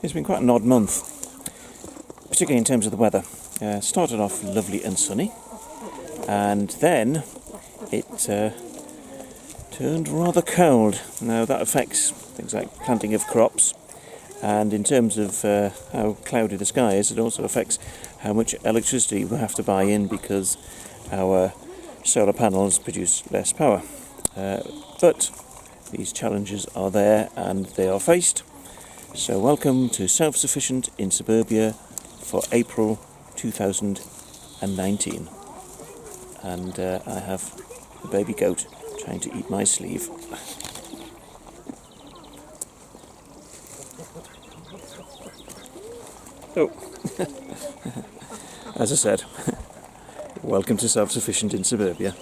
It's been quite an odd month, particularly in terms of the weather. Started off lovely and sunny, and then it turned rather cold. Now that affects things like planting of crops, and in terms of how cloudy the sky is, it also affects how much electricity we have to buy in because our solar panels produce less power. But these challenges are there and they are faced. So welcome to Self-Sufficient in Suburbia for April 2019. And I have the baby goat trying to eat my sleeve. Oh, as I said, welcome to Self-Sufficient in Suburbia.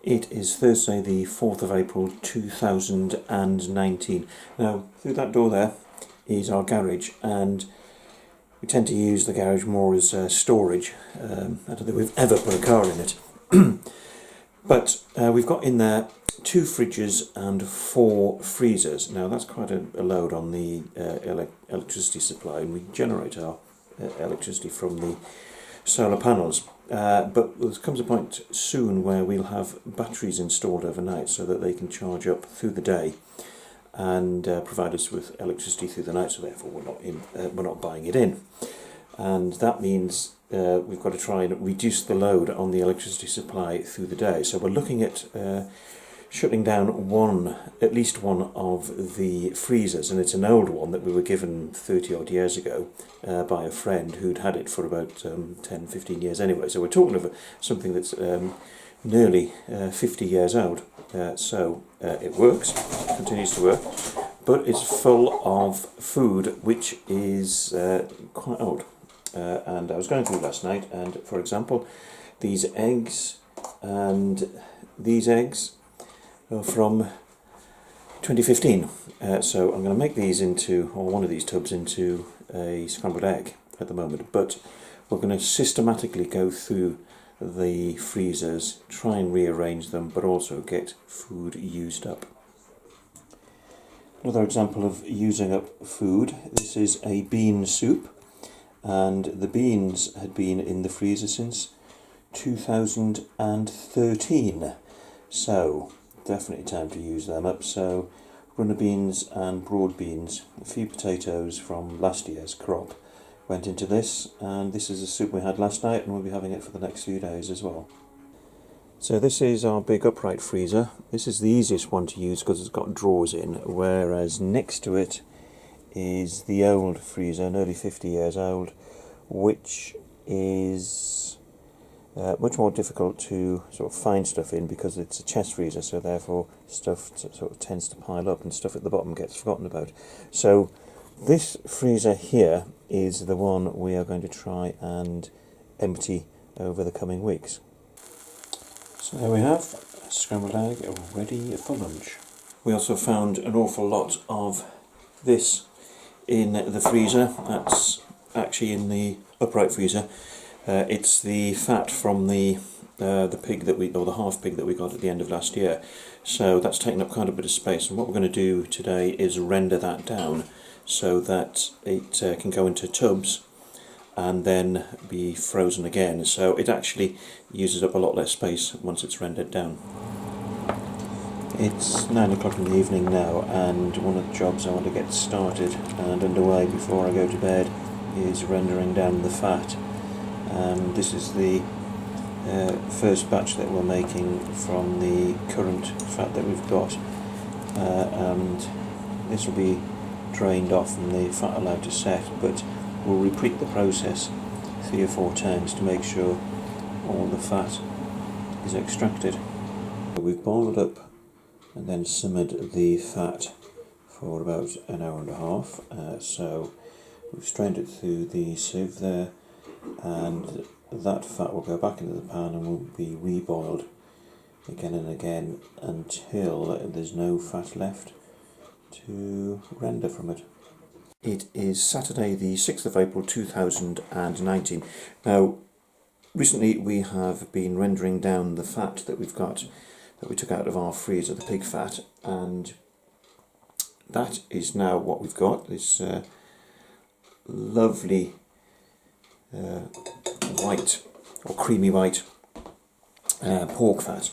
It is Thursday the 4th of April 2019. Now, through that door there is our garage, and we tend to use the garage more as storage. I don't think we've ever put a car in it. But we've got in there 2 fridges and 4 freezers. Now that's quite a load on the electricity supply, and we generate our electricity from the solar panels. But there comes a point soon where we'll have batteries installed overnight so that they can charge up through the day and provide us with electricity through the night. So therefore we're not buying it in, and that means we've got to try and reduce the load on the electricity supply through the day. So we're looking at shutting down at least one of the freezers, and it's an old one that we were given 30 odd years ago by a friend who'd had it for about 10-15 years anyway. So we're talking of something that's nearly 50 years old. So it works, continues to work, but it's full of food which is quite old. And I was going through last night, and for example, these eggs and these eggs are from 2015. So I'm going to make these into, or one of these tubs into a scrambled egg at the moment, but we're going to systematically go through the freezers, try and rearrange them, but also get food used up. Another example of using up food, this is a bean soup, and the beans had been in the freezer since 2013. So definitely time to use them up. So runner beans and broad beans, a few potatoes from last year's crop went into this, and this is a soup we had last night, and we'll be having it for the next few days as well. So this is our big upright freezer. This is the easiest one to use because it's got drawers in, whereas next to it is the old freezer, nearly 50 years old, which is much more difficult to sort of find stuff in because it's a chest freezer, so therefore stuff sort of tends to pile up and stuff at the bottom gets forgotten about. So this freezer here is the one we are going to try and empty over the coming weeks. So there we have a scrambled egg ready for lunch. We also found an awful lot of this in the freezer. That's actually in the upright freezer. It's the fat from the pig that or the half pig that we got at the end of last year. So that's taken up quite a bit of space, and what we're going to do today is render that down so that it can go into tubs and then be frozen again. So it actually uses up a lot less space once it's rendered down. It's 9 o'clock in the evening now, and one of the jobs I want to get started and underway before I go to bed is rendering down the fat. This is the first batch that we're making from the current fat that we've got, and this will be drained off and the fat allowed to set, but we'll repeat the process 3 or 4 times to make sure all the fat is extracted. We've boiled up and then simmered the fat for about an hour and a half. So we've strained it through the sieve there, and that fat will go back into the pan and will be reboiled again and again until there's no fat left to render from it. It is Saturday the 6th of April 2019. Now, recently we have been rendering down the fat that we took out of our freezer, the pig fat, and that is now what we've got, this lovely white or creamy white pork fat.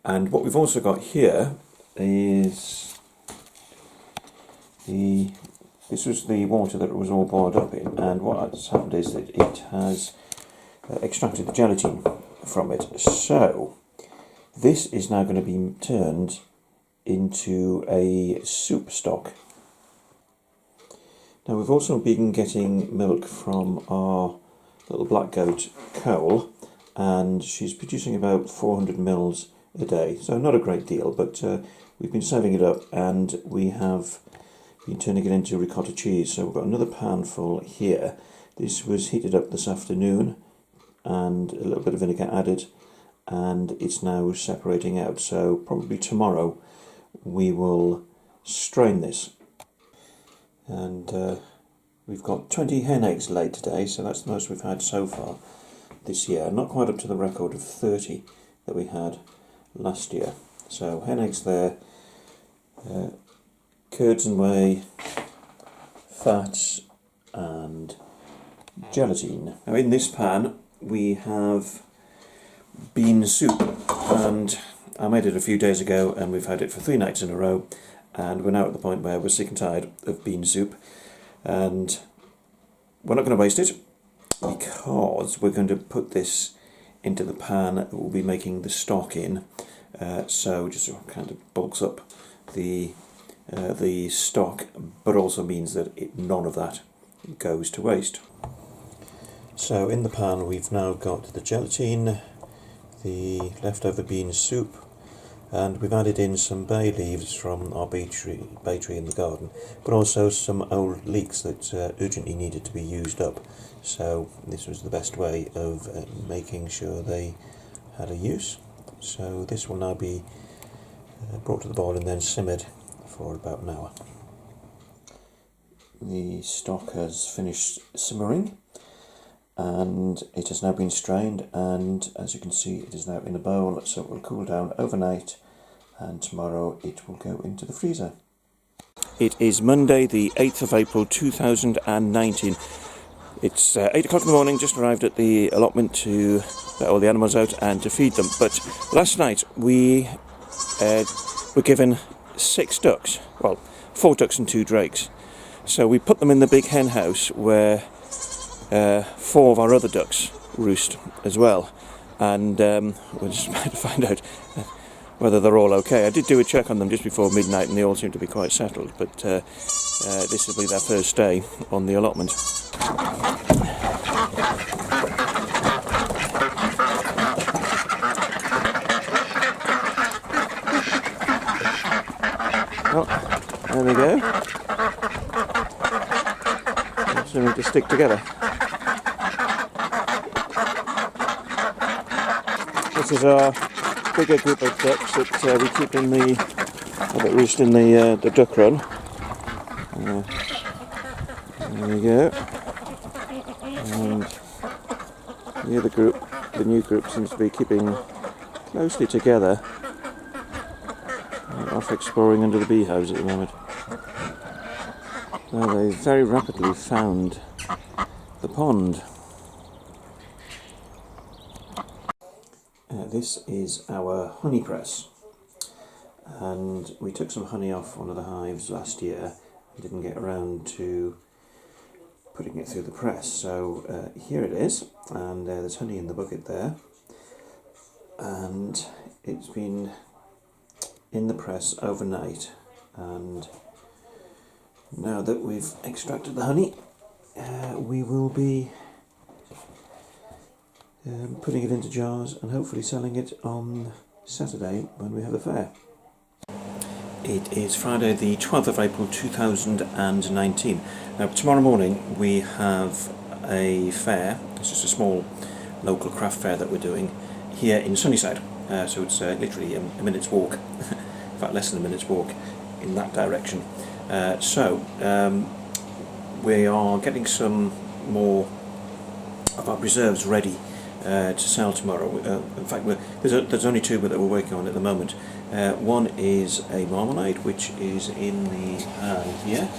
And what we've also got here is this was the water that it was all boiled up in, and what has happened is that it has extracted the gelatin from it. So this is now going to be turned into a soup stock. Now we've also been getting milk from our little black goat, Cole, and she's producing about 400 mils a day, so not a great deal, but we've been saving it up and we have been turning it into ricotta cheese. So we've got another pan full here. This was heated up this afternoon and a little bit of vinegar added, and it's now separating out, so probably tomorrow we will strain this. And we've got 20 hen eggs laid today, so that's the most we've had so far this year. Not quite up to the record of 30 that we had last year. So hen eggs there, curds and whey, fats and gelatin. Now in this pan we have bean soup, and I made it a few days ago and we've had it for 3 nights in a row, and we're now at the point where we're sick and tired of bean soup, and we're not going to waste it because we're going to put this into the pan that we'll be making the stock in. So just kind of bulks up the stock, but also means that none of that goes to waste. So in the pan we've now got the gelatin, the leftover bean soup, and we've added in some bay leaves from our bay tree in the garden, but also some old leeks that urgently needed to be used up. So this was the best way of making sure they had a use. So this will now be brought to the boil and then simmered for about an hour. The stock has finished simmering and it has now been strained, and as you can see it is now in a bowl, so it will cool down overnight and tomorrow it will go into the freezer. It is Monday the 8th of April 2019. It's 8 o'clock in the morning, just arrived at the allotment to let all the animals out and to feed them. But last night we were given 6 ducks, well 4 ducks and 2 drakes. So we put them in the big hen house where 4 of our other ducks roost as well, and we're just about to find out whether they're all okay. I did do a check on them just before midnight and they all seem to be quite settled, but this will be their first day on the allotment. Oh, there we go. They're seeming to stick together. This is our bigger group of ducks that we keep in that roost in the duck run. There we go. And the other group, the new group, seems to be keeping closely together. Off exploring under the beehives at the moment. Well, they very rapidly found the pond. This is our honey press, and we took some honey off one of the hives last year and didn't get around to putting it through the press, so here it is, and there's honey in the bucket there, and it's been in the press overnight, and now that we've extracted the honey, we will be putting it into jars and hopefully selling it on Saturday when we have the fair. It is Friday the 12th of April 2019. Now tomorrow morning we have a fair. It's just a small local craft fair that we're doing here in Sunnyside. So it's literally a minute's walk, in fact less than a minute's walk in that direction. We are getting some more of our preserves ready to sell tomorrow. In fact, there's only two that we're working on at the moment. One is a marmalade, which is in the pan here.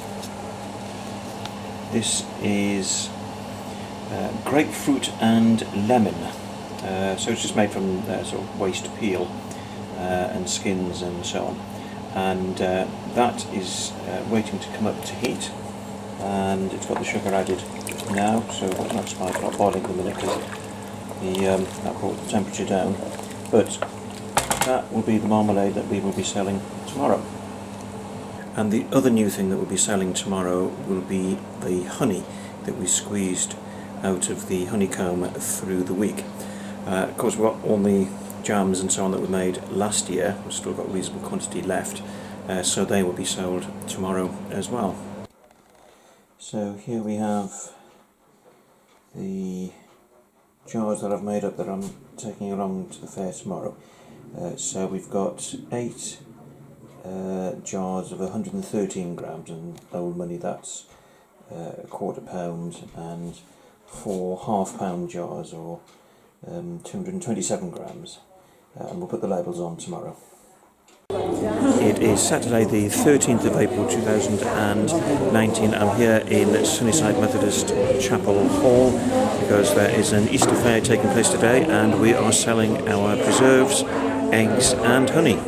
This is grapefruit and lemon. So it's just made from sort of waste peel and skins and so on. And that is waiting to come up to heat. And it's got the sugar added now, so it's not boiling at the minute because that brought the temperature down. But that will be the marmalade that we will be selling tomorrow. And the other new thing that we'll be selling tomorrow will be the honey that we squeezed out of the honeycomb through the week. Of course, we've got all the jams and so on that were made last year. We've still got a reasonable quantity left, so they will be sold tomorrow as well. So here we have the jars that I've made up that I'm taking along to the fair tomorrow. So we've got 8 jars of 113 grams, and old money that's a quarter pound, and 4 half-pound jars, or 227 grams. And we'll put the labels on tomorrow. It is Saturday the 13th of April 2019. I'm here in Sunnyside Methodist Chapel Hall because there is an Easter fair taking place today, and we are selling our preserves, eggs and honey.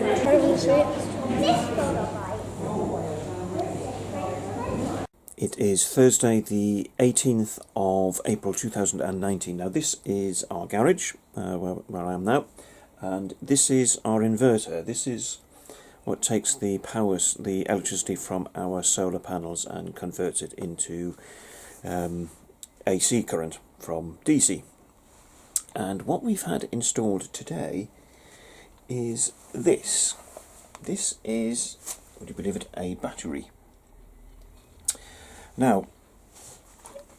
It is Thursday the 18th of April 2019. Now this is our garage where I am now, and this is our inverter. This is what takes the electricity from our solar panels and converts it into AC current from DC. And what we've had installed today is this. This is, would you believe it, a battery. Now,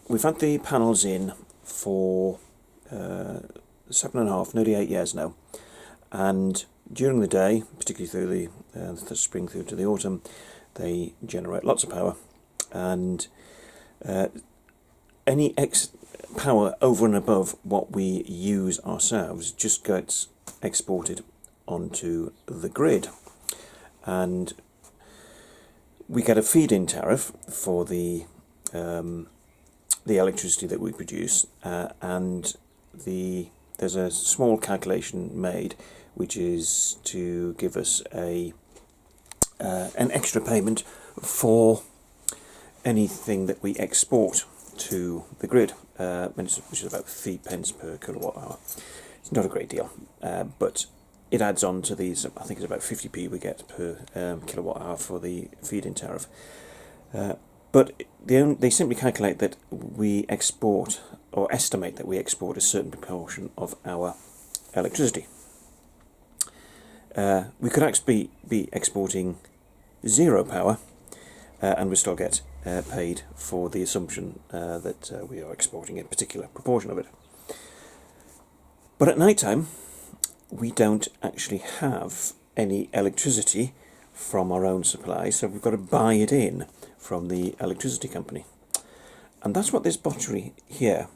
we've had the panels in for 7.5, nearly 8 years now, and during the day, particularly through the spring through to the autumn, they generate lots of power, and any power over and above what we use ourselves just gets exported onto the grid, and we get a feed-in tariff for the electricity that we produce, and there's a small calculation made which is to give us an extra payment for anything that we export to the grid, which is about 3 pence per kilowatt hour. It's not a great deal, but it adds on to these. I think it's about 50p we get per kilowatt hour for the feed-in tariff. But they simply calculate that we export, or estimate that we export, a certain proportion of our electricity. We could actually be exporting 0 power, and we still get paid for the assumption that we are exporting a particular proportion of it. But at night time, we don't actually have any electricity from our own supply, so we've got to buy it in from the electricity company. And that's what this battery here,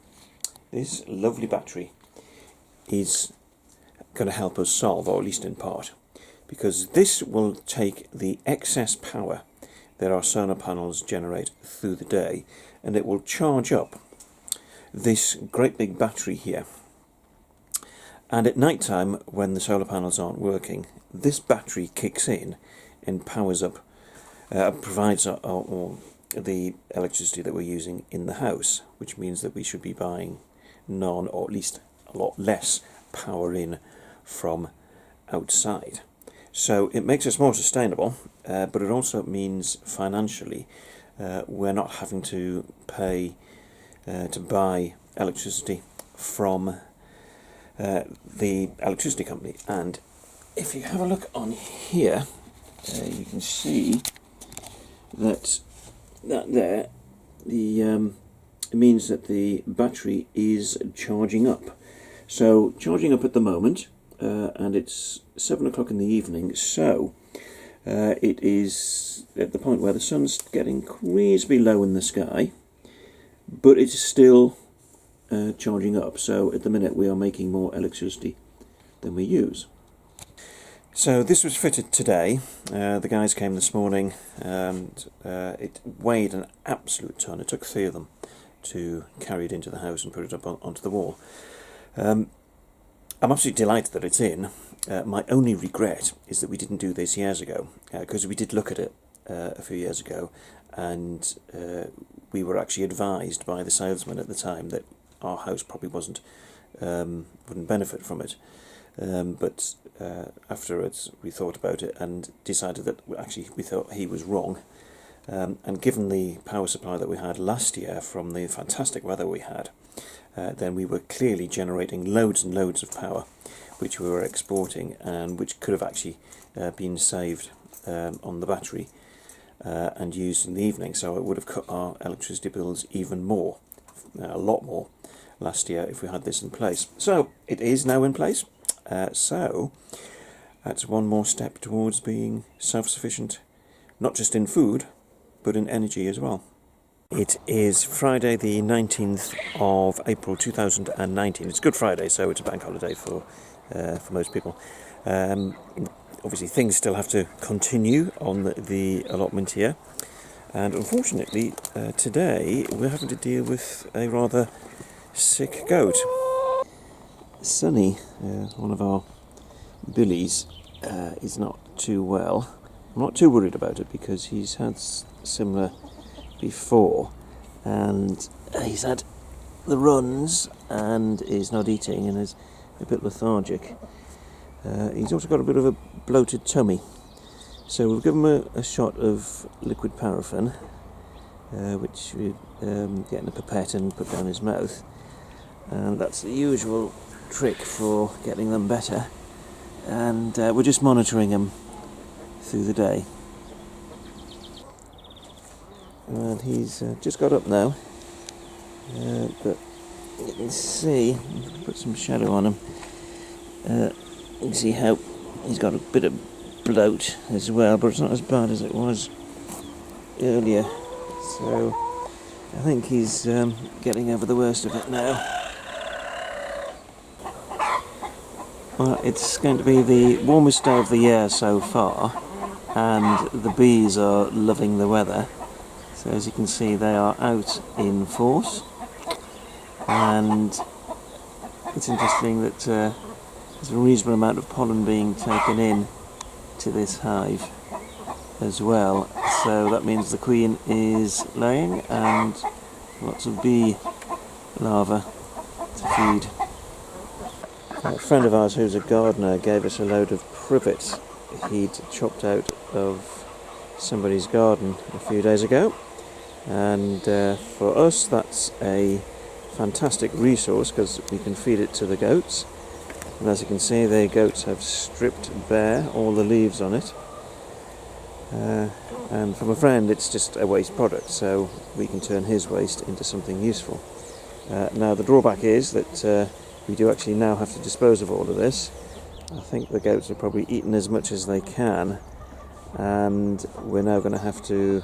this lovely battery, is going to help us solve, or at least in part, because this will take the excess power that our solar panels generate through the day, and it will charge up this great big battery here. And at night time, when the solar panels aren't working, this battery kicks in and powers up, provides all the electricity that we're using in the house, which means that we should be buying none, or at least a lot less power in from outside. So it makes us more sustainable, but it also means financially we're not having to pay to buy electricity from the electricity company. And if you have a look on here, you can see that there, it means that the battery is charging up. So charging up at the moment, and it's 7 o'clock in the evening, so it is at the point where the sun's getting reasonably low in the sky, but it's still charging up. So at the minute we are making more electricity than we use. So this was fitted today. The guys came this morning, and it weighed an absolute ton. It took 3 of them to carry it into the house and put it up onto the wall. I'm absolutely delighted that it's in. My only regret is that we didn't do this years ago, because we did look at it a few years ago, and we were actually advised by the salesman at the time that our house probably wouldn't benefit from it. But afterwards we thought about it and decided that we thought he was wrong. And given the power supply that we had last year from the fantastic weather we had, then we were clearly generating loads and loads of power, which we were exporting, and which could have actually been saved on the battery and used in the evening. So it would have cut our electricity bills even more, a lot more, last year if we had this in place. So it is now in place. So that's one more step towards being self-sufficient, not just in food, but in energy as well. It is Friday the 19th of April 2019. It's Good Friday, so it's a bank holiday for most people. Obviously things still have to continue on the allotment here, and unfortunately today we're having to deal with a rather sick goat. Sonny, one of our billies, is not too well. I'm not too worried about it because he's had similar before, and he's had the runs and is not eating and is a bit lethargic. He's also got a bit of a bloated tummy, so we've given him a shot of liquid paraffin, which we get in a pipette and put down his mouth, and that's the usual trick for getting them better, and we're just monitoring him through the day. And he's just got up now, but you can see, put some shadow on him, you can see how he's got a bit of bloat as well, but it's not as bad as it was earlier, so I think he's getting over the worst of it now. Well, it's going to be the warmest day of the year so far, and the bees are loving the weather. So as you can see, they are out in force, and it's interesting that there's a reasonable amount of pollen being taken in to this hive as well. So that means the queen is laying and lots of bee larvae to feed. A friend of ours who's a gardener gave us a load of privet he'd chopped out of somebody's garden a few days ago, and for us that's a fantastic resource because we can feed it to the goats, and as you can see the goats have stripped bare all the leaves on it, and from a friend it's just a waste product, so we can turn his waste into something useful. Now the drawback is that we do actually now have to dispose of all of this. I think the goats have probably eaten as much as they can, and we're now going to have to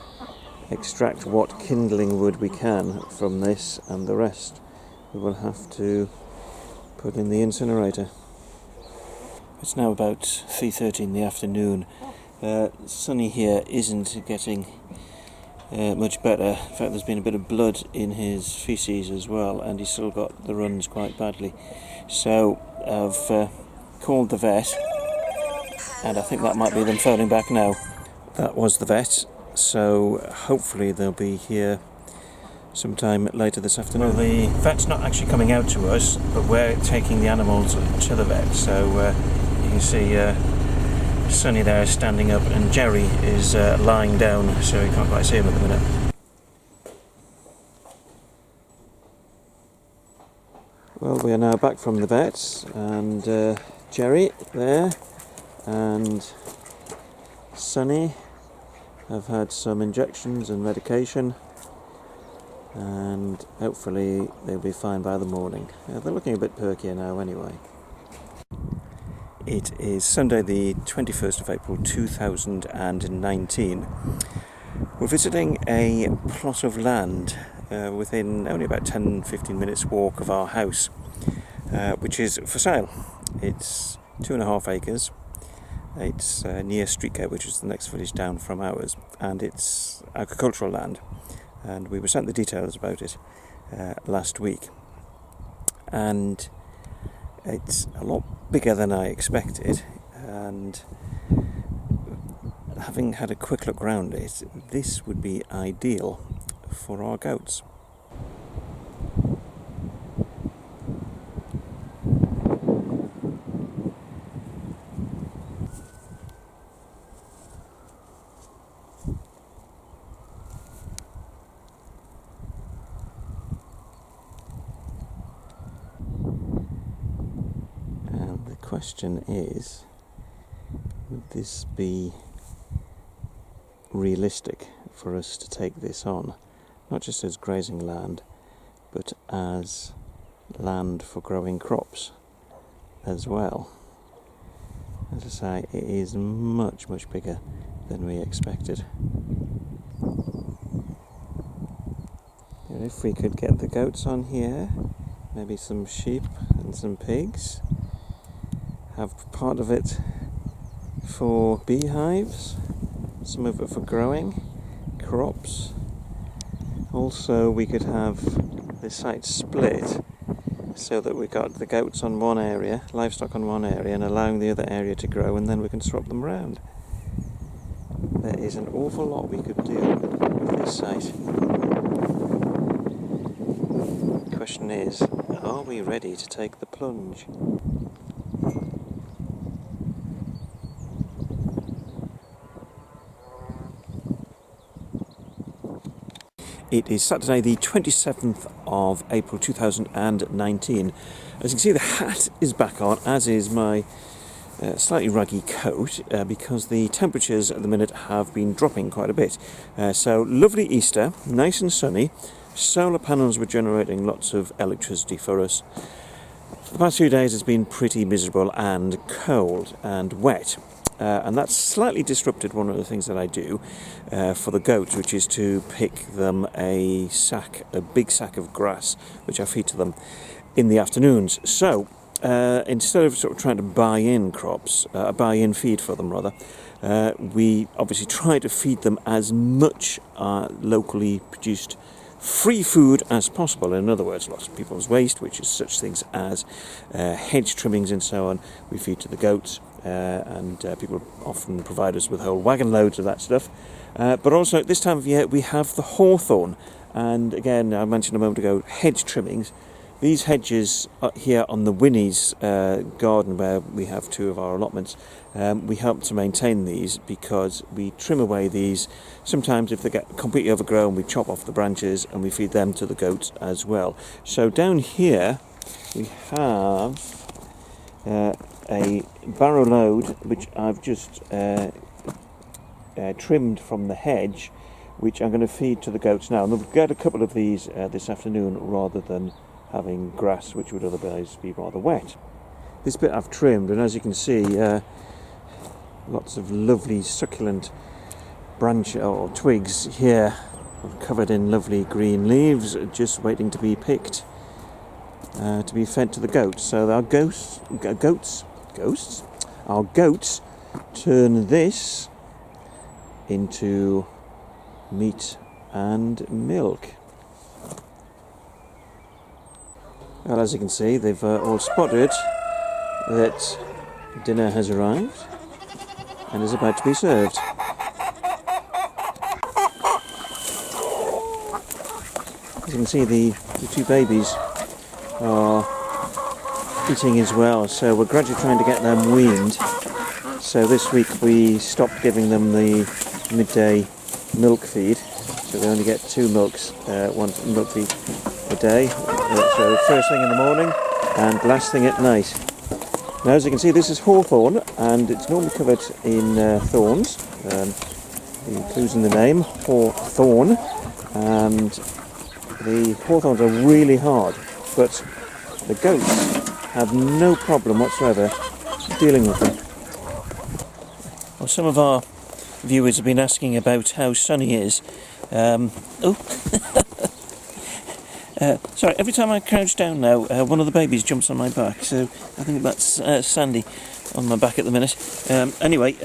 extract what kindling wood we can from this, and the rest we will have to put in the incinerator. It's now about 3:30 in the afternoon. Sonny here isn't getting much better. In fact, there's been a bit of blood in his feces as well, and he's still got the runs quite badly. So I've called the vet, and I think that might be them phoning back now. That was the vet, so hopefully they'll be here sometime later this afternoon. Well, the vet's not actually coming out to us, but we're taking the animals to the vet. So you can see Sonny there is standing up, and Jerry is lying down, so you can't quite see him at the minute. Well, we are now back from the vet, and Jerry there and Sonny have had some injections and medication, and hopefully they'll be fine by the morning. They're looking a bit perkier now anyway. It is Sunday the 21st of April 2019. We're visiting a plot of land within only about 10-15 minutes walk of our house, which is for sale. It's 2.5 acres. It's near Streetgate, which is the next village down from ours, and it's agricultural land, and we were sent the details about it last week, and it's a lot bigger than I expected, and having had a quick look around it, this would be ideal for our goats. And the question is, would this be realistic for us to take this on, not just as grazing land, but as land for growing crops as well? As I say, it is much bigger than we expected. And if we could get the goats on here, maybe some sheep and some pigs, have part of it for beehives, some of it for growing crops. Also, we could have the site split so that we got the goats on one area, livestock on one area, and allowing the other area to grow, and then we can swap them around. There is an awful lot we could do with this site. The question is, are we ready to take the plunge? It is Saturday the 27th of April 2019. As you can see, the hat is back on, as is my slightly ruggy coat, because the temperatures at the minute have been dropping quite a bit. So lovely Easter, nice and sunny. Solar panels were generating lots of electricity for us. For the past few days it's been pretty miserable and cold and wet. And that's slightly disrupted one of the things that I do for the goats, which is to pick them a big sack of grass, which I feed to them in the afternoons. So instead of sort of trying to buy in feed for them rather, we obviously try to feed them as much locally produced free food as possible. In other words, lots of people's waste, which is such things as hedge trimmings and so on, we feed to the goats. And people often provide us with whole wagon loads of that stuff. But also at this time of year we have the hawthorn, and again I mentioned a moment ago hedge trimmings. These hedges here on the Winnie's garden, where we have two of our allotments, we help to maintain these because we trim away these. Sometimes if they get completely overgrown, we chop off the branches and we feed them to the goats as well. So down here we have a barrow load which I've just trimmed from the hedge, which I'm going to feed to the goats now, and we'll get a couple of these this afternoon rather than having grass which would otherwise be rather wet. This bit I've trimmed, and as you can see, lots of lovely succulent branch or twigs here covered in lovely green leaves, just waiting to be picked to be fed to the goats. So our goats turn this into meat and milk. Well, as you can see, they've all spotted that dinner has arrived and is about to be served. As you can see, the two babies are eating as well, so we're gradually trying to get them weaned. So this week we stopped giving them the midday milk feed, so they only get 2 milk feed a day. So first thing in the morning and blasting at night. Now, as you can see, this is hawthorn, and it's normally covered in thorns. The clues in the name, hawthorn, and the hawthorns are really hard, but the goats have no problem whatsoever dealing with them. Well, some of our viewers have been asking about how Sonny is. Sorry, every time I crouch down now, one of the babies jumps on my back, so I think that's Sandy on my back at the minute. Anyway,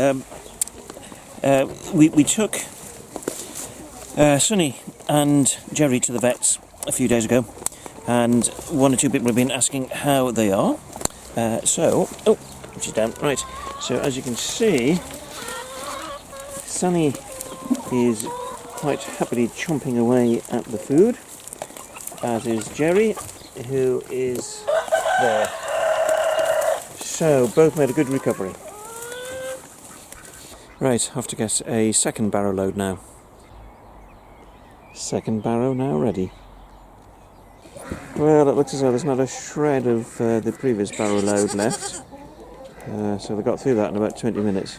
we took Sonny and Jerry to the vets a few days ago, and one or two people have been asking how they are. She's down. Right, so as you can see, Sonny is quite happily chomping away at the food, as is Jerry, who is there. So, both made a good recovery. Right, have to get a second barrow load now. Second barrow now ready. Well, it looks as though there's not a shred of the previous barrow load left. So they got through that in about 20 minutes.